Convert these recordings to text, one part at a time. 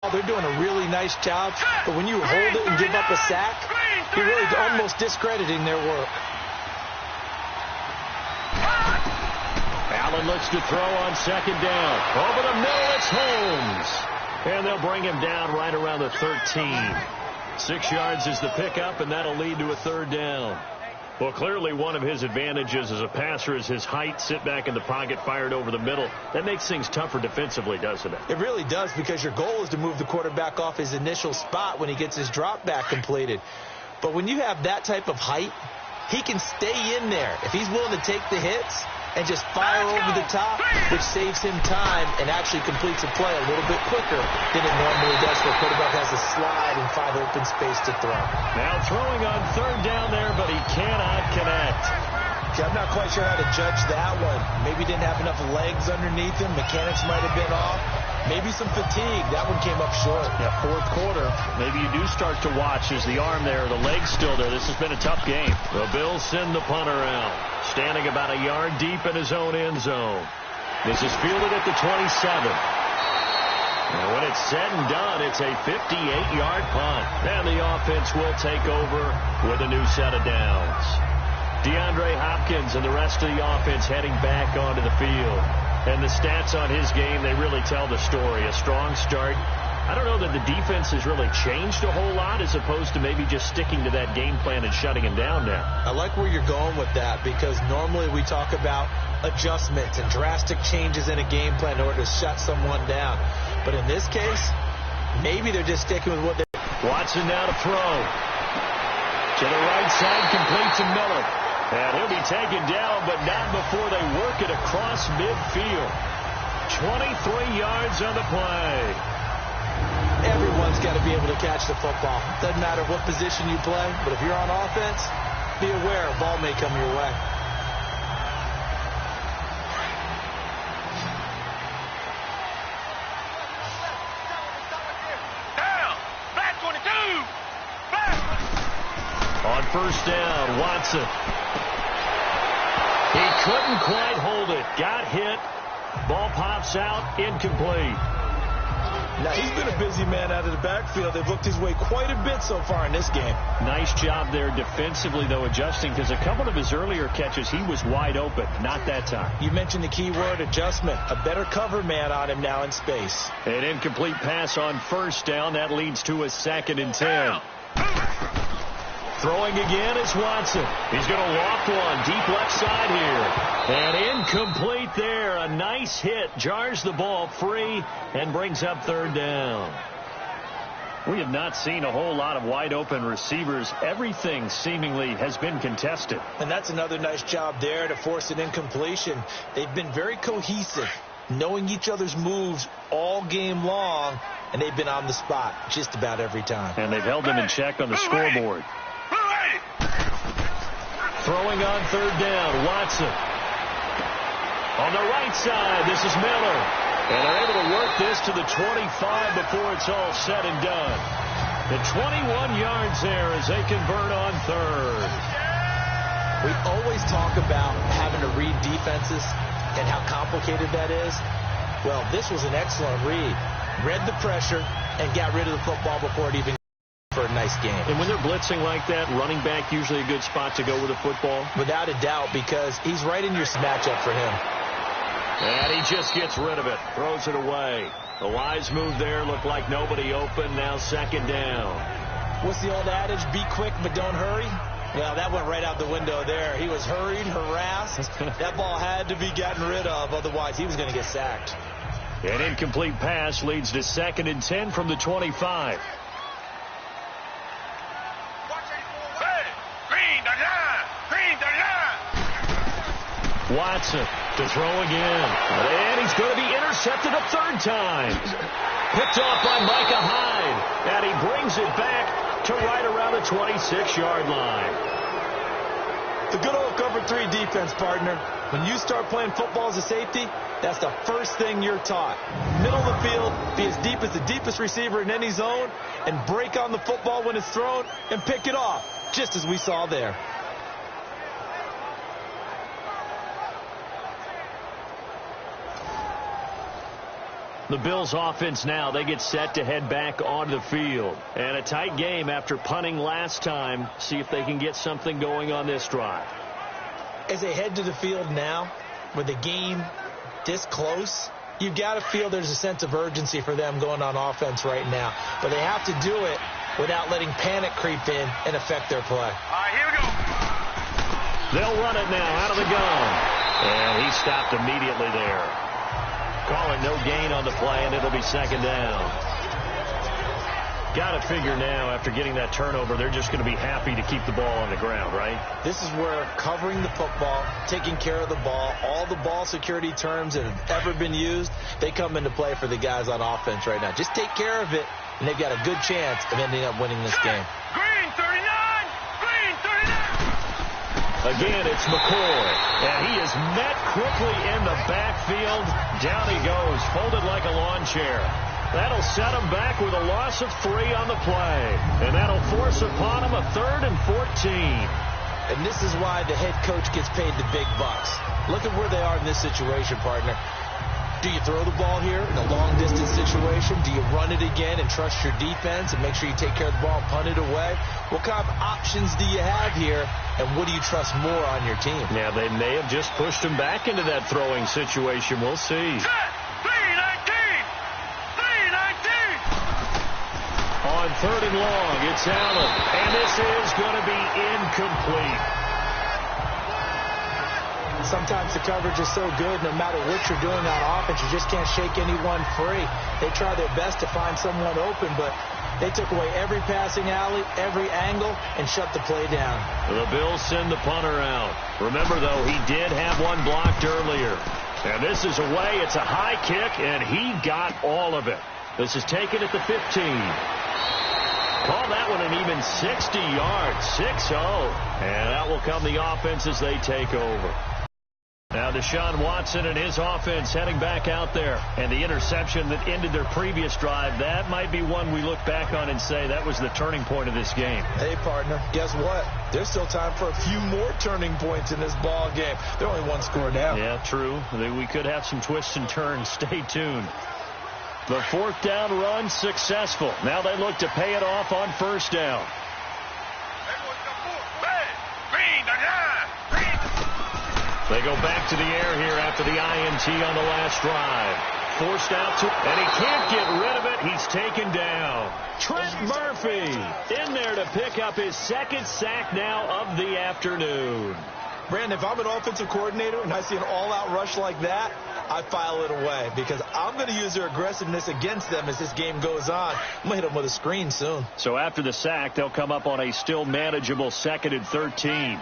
They're doing a really nice job, but when you hold it and give up a sack, you're really almost discrediting their work. Allen looks to throw on second down. Over the middle, it's Holmes. And they'll bring him down right around the 13. 6 yards is the pickup, and that'll lead to a third down. Well, clearly one of his advantages as a passer is his height. Sit back in the pocket, fired over the middle. That makes things tougher defensively, doesn't it? It really does, because your goal is to move the quarterback off his initial spot when he gets his drop back completed. But when you have that type of height, he can stay in there. If he's willing to take the hits and just fire over the top, which saves him time and actually completes a play a little bit quicker than it normally does, for a quarterback has a slide and 5 open space to throw. Now throwing on third down there, but he cannot connect. See, I'm not quite sure how to judge that one. Maybe didn't have enough legs underneath him. Mechanics might have been off. Maybe some fatigue. That one came up short. Yeah, fourth quarter. Maybe you do start to watch as the arm there, the leg's still there. This has been a tough game. The Bills send the punter out, standing about a yard deep in his own end zone. This is fielded at the 27. And when it's said and done, it's a 58-yard punt. And the offense will take over with a new set of downs. DeAndre Hopkins and the rest of the offense heading back onto the field. And the stats on his game, they really tell the story. A strong start. I don't know that the defense has really changed a whole lot, as opposed to maybe just sticking to that game plan and shutting him down now. I like where you're going with that, because normally we talk about adjustments and drastic changes in a game plan in order to shut someone down. But in this case, maybe they're just sticking with what they... Watson now to throw. To the right side, complete to Miller. And he'll be taken down, but not before they work it across midfield. 23 yards on the play. Everyone's got to be able to catch the football. Doesn't matter what position you play, but if you're on offense, be aware a ball may come your way. Down, flat 22, flat. On first down, Watson. He couldn't quite hold it. Got hit. Ball pops out, incomplete. Now, he's been a busy man out of the backfield. They've looked his way quite a bit so far in this game. Nice job there defensively, though, adjusting, because a couple of his earlier catches, he was wide open. Not that time. You mentioned the key word, adjustment. A better cover man on him now in space. An incomplete pass on first down. That leads to a 2nd and 10. Throwing again is Watson. He's going to walk one deep left side here. And incomplete there. A nice hit. Jars the ball free and brings up third down. We have not seen a whole lot of wide open receivers. Everything seemingly has been contested. And that's another nice job there to force an incompletion. They've been very cohesive, knowing each other's moves all game long, and they've been on the spot just about every time. And they've held them in check on the scoreboard. Throwing on third down, Watson. On the right side, this is Miller. And they're able to work this to the 25 before it's all said and done. The 21 yards there as they convert on third. We always talk about having to read defenses and how complicated that is. Well, this was an excellent read. Read the pressure and got rid of the football before it even for a nice game. And when they're blitzing like that, running back usually a good spot to go with the football? Without a doubt, because he's right in your matchup for him. And he just gets rid of it. Throws it away. The wise move there. Looked like nobody open. Now 2nd down. What's the old adage? Be quick, but don't hurry. Well, that went right out the window there. He was hurried, harassed. That ball had to be gotten rid of. Otherwise, he was going to get sacked. An incomplete pass leads to 2nd and 10 from the 25. Watson to throw again. And he's going to be intercepted a third time. Picked off by Micah Hyde. And he brings it back to right around the 26-yard line. The good old cover 3 defense, partner. When you start playing football as a safety, that's the first thing you're taught. Middle of the field, be as deep as the deepest receiver in any zone, and break on the football when it's thrown and pick it off, just as we saw there. The Bills offense now, they get set to head back onto the field. And a tight game after punting last time. See if they can get something going on this drive. As they head to the field now, with the game this close, you've got to feel there's a sense of urgency for them going on offense right now. But they have to do it without letting panic creep in and affect their play. All right, here we go. They'll run it now out of the gun. And he stopped immediately there. Calling no gain on the play, and it'll be second down. Got to figure now, after getting that turnover, they're just going to be happy to keep the ball on the ground, right? This is where covering the football, taking care of the ball, all the ball security terms that have ever been used, they come into play for the guys on offense right now. Just take care of it, and they've got a good chance of ending up winning this game. Green 39! Green 39! Again, it's McCoy, and he is met quickly in the backfield. Down he goes, folded like a lawn chair. That'll set him back with a loss of 3 on the play, and that'll force upon him a 3rd and 14. And this is why the head coach gets paid the big bucks. Look at where they are in this situation, partner. Do you throw the ball here in a long-distance situation? Do you run it again and trust your defense and make sure you take care of the ball and punt it away? What kind of options do you have here, and what do you trust more on your team? Yeah, they may have just pushed him back into that throwing situation. We'll see. Set! 319! 319! On 3rd and long, it's Allen, and this is going to be incomplete. Sometimes the coverage is so good, no matter what you're doing on offense, you just can't shake anyone free. They try their best to find someone open, but they took away every passing alley, every angle, and shut the play down. The Bills send the punter out. Remember, though, he did have one blocked earlier. And this is away. It's a high kick, and he got all of it. This is taken at the 15. Call that one an even 60 yards, 6-0. And that will come the offense as they take over. Now Deshaun Watson and his offense heading back out there. And the interception that ended their previous drive, that might be one we look back on and say that was the turning point of this game. Hey, partner, guess what? There's still time for a few more turning points in this ball game. They're only one score down. Yeah, true. We could have some twists and turns. Stay tuned. The 4th down run successful. Now they look to pay it off on 1st down. They go back to the air here after the INT on the last drive. Forced out to, and he can't get rid of it. He's taken down. Trent Murphy in there to pick up his 2nd sack now of the afternoon. Brandon, if I'm an offensive coordinator and I see an all-out rush like that, I file it away because I'm going to use their aggressiveness against them as this game goes on. I'm going to hit them with a screen soon. So after the sack, they'll come up on a still manageable 2nd and 13.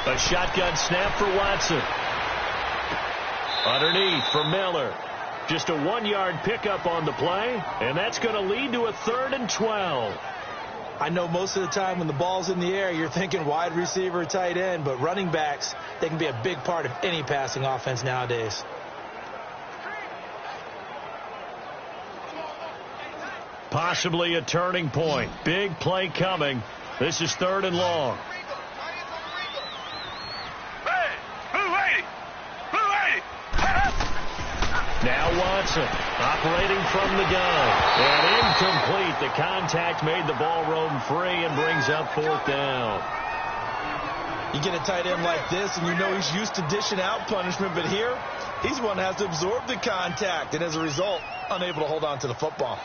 A shotgun snap for Watson. Underneath for Miller. Just a 1-yard pickup on the play, and that's going to lead to a 3rd and 12. I know most of the time when the ball's in the air, you're thinking wide receiver, tight end, but running backs, they can be a big part of any passing offense nowadays. Possibly a turning point. Big play coming. This is 3rd and long. Now Watson operating from the gun. And incomplete. The contact made the ball roam free and brings up 4th down. You get a tight end like this, and you know he's used to dishing out punishment, but here, he's the one that has to absorb the contact, and as a result, unable to hold on to the football.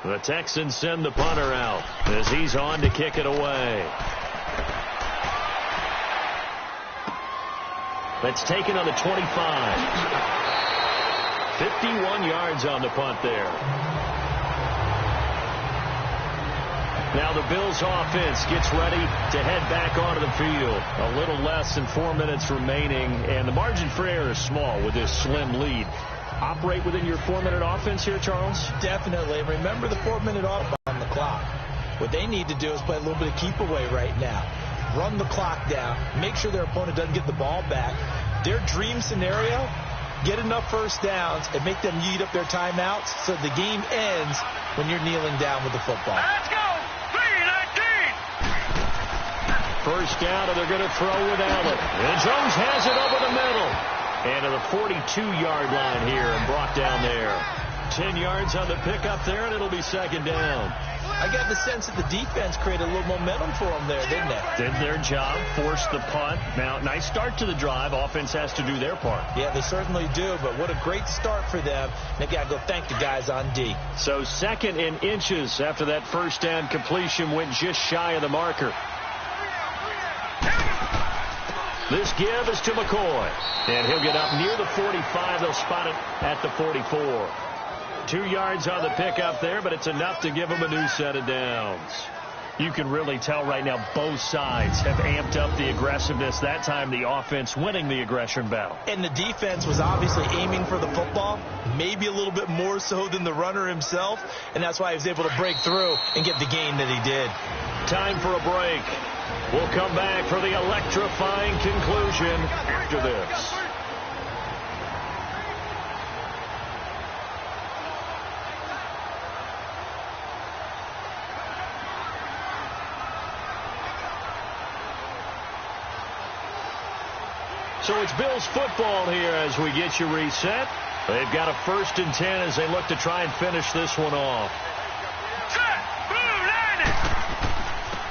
The Texans send the punter out as he's on to kick it away. That's taken on the 25. 51 yards on the punt there. Now the Bills offense gets ready to head back onto the field. A little less than 4 minutes remaining, and the margin for error is small with this slim lead. Operate within your 4-minute offense here, Charles? Definitely. Remember the 4-minute off on the clock. What they need to do is play a little bit of keep away right now. Run the clock down. Make sure their opponent doesn't get the ball back. Their dream scenario, get enough first downs and make them eat up their timeouts so the game ends when you're kneeling down with the football. Let's go! 319! first down, and they're going to throw with Allen. And Jones has it over the middle. And to the 42-yard line here and brought down there. 10 yards on the pickup there, and it'll be second down. I got the sense that the defense created a little momentum for them there, didn't they? Did their job, forced the punt. Now, nice start to the drive. Offense has to do their part. Yeah, they certainly do, but what a great start for them. They got to go thank the guys on D. So second in inches after that first down completion went just shy of the marker. This give is to McCoy, and he'll get up near the 45. They'll spot it at the 44. 2 yards on the pickup there, but it's enough to give them a new set of downs. You can really tell right now both sides have amped up the aggressiveness. That time the offense winning the aggression battle. And the defense was obviously aiming for the football, maybe a little bit more so than the runner himself, and that's why he was able to break through and get the gain that he did. Time for a break. We'll come back for the electrifying conclusion after this. So it's Bills football here as we get you reset. They've got a 1st and 10 as they look to try and finish this one off.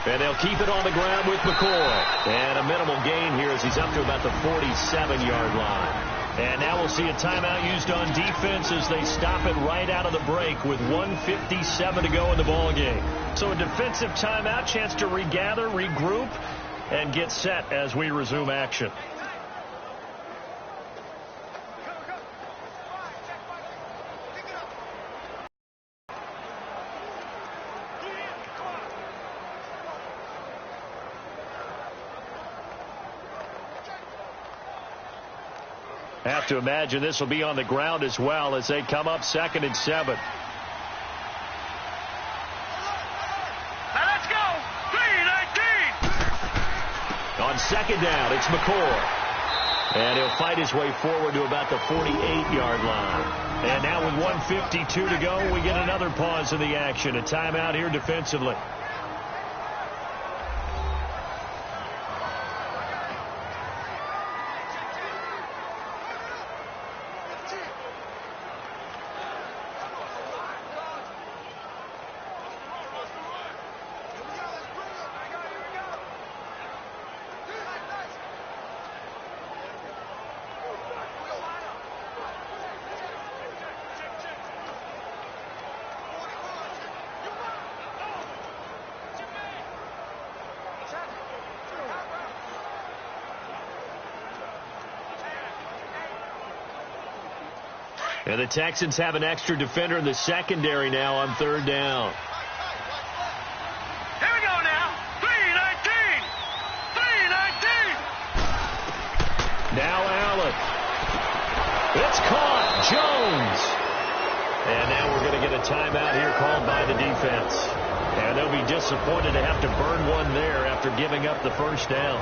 And they'll keep it on the ground with McCoy. And a minimal gain here as he's up to about the 47-yard line. And now we'll see a timeout used on defense as they stop it right out of the break with 1:57 to go in the ballgame. So a defensive timeout, chance to regather, regroup, and get set as we resume action. Have to imagine this will be on the ground as well as they come up 2nd and 7. Now let's go. 3-19. On 2nd down, it's McCoy. And he'll fight his way forward to about the 48-yard line. And now with 1:52 to go, we get another pause in the action. A timeout here defensively. And the Texans have an extra defender in the secondary now on 3rd down. Here we go now. 3-19. 3-19. Now Allen. It's caught. Jones. And now we're going to get a timeout here called by the defense. And they'll be disappointed to have to burn one there after giving up the first down.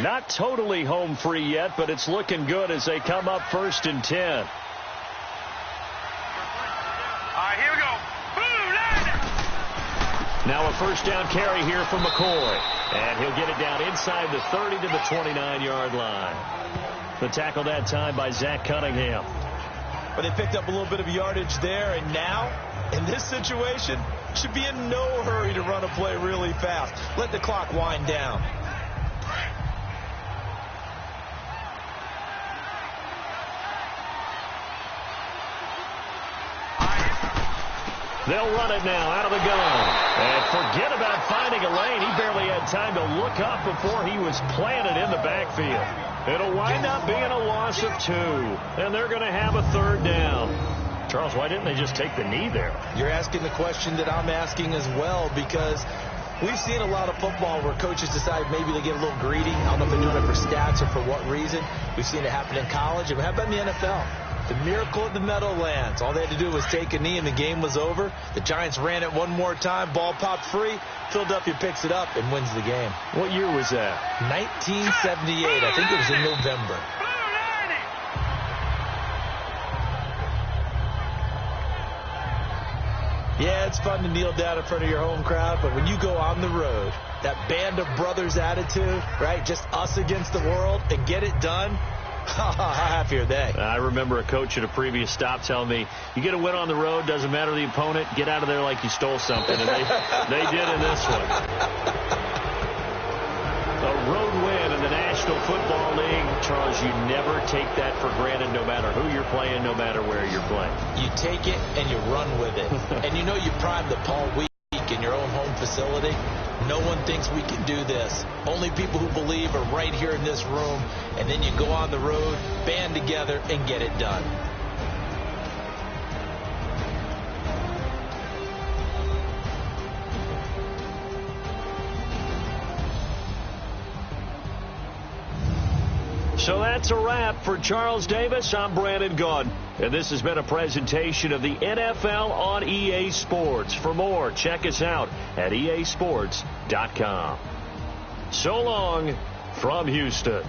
Not totally home free yet, but it's looking good as they come up 1st and 10. All right, here we go. Boom, now a 1st down carry here from McCoy. And he'll get it down inside the 30 to the 29-yard line. The tackle that time by Zach Cunningham. But they picked up a little bit of yardage there, and now, in this situation, should be in no hurry to run a play really fast. Let the clock wind down. They'll run it now out of the gun. And forget about finding a lane. He barely had time to look up before he was planted in the backfield. It'll wind up being a loss of 2. And they're going to have a 3rd down. Charles, why didn't they just take the knee there? You're asking the question that I'm asking as well, because We've seen a lot of football where coaches decide maybe they get a little greedy. I don't know if they're doing it for stats or for what reason. We've seen it happen in college, and it happened in the NFL. The miracle of the Meadowlands. All they had to do was take a knee, and the game was over. The Giants ran it one more time. Ball popped free. Philadelphia picks it up and wins the game. What year was that? 1978. I think it was in November. Yeah, it's fun to kneel down in front of your home crowd, but when you go on the road, that band of brothers attitude, right, just us against the world, and get it done, how happy are they? I remember a coach at a previous stop telling me, you get a win on the road, doesn't matter the opponent, get out of there like you stole something, and they did in this one. A road win in the National Football League. Charles, you never take that for granted no matter who you're playing, no matter where you're playing. You take it and you run with it. And you know you prime the Paul week in your own home facility. No one thinks we can do this. Only people who believe are right here in this room. And then you go on the road, band together, and get it done. So that's a wrap for Charles Davis. I'm Brandon Gaudin, and this has been a presentation of the NFL on EA Sports. For more, check us out at easports.com. So long from Houston.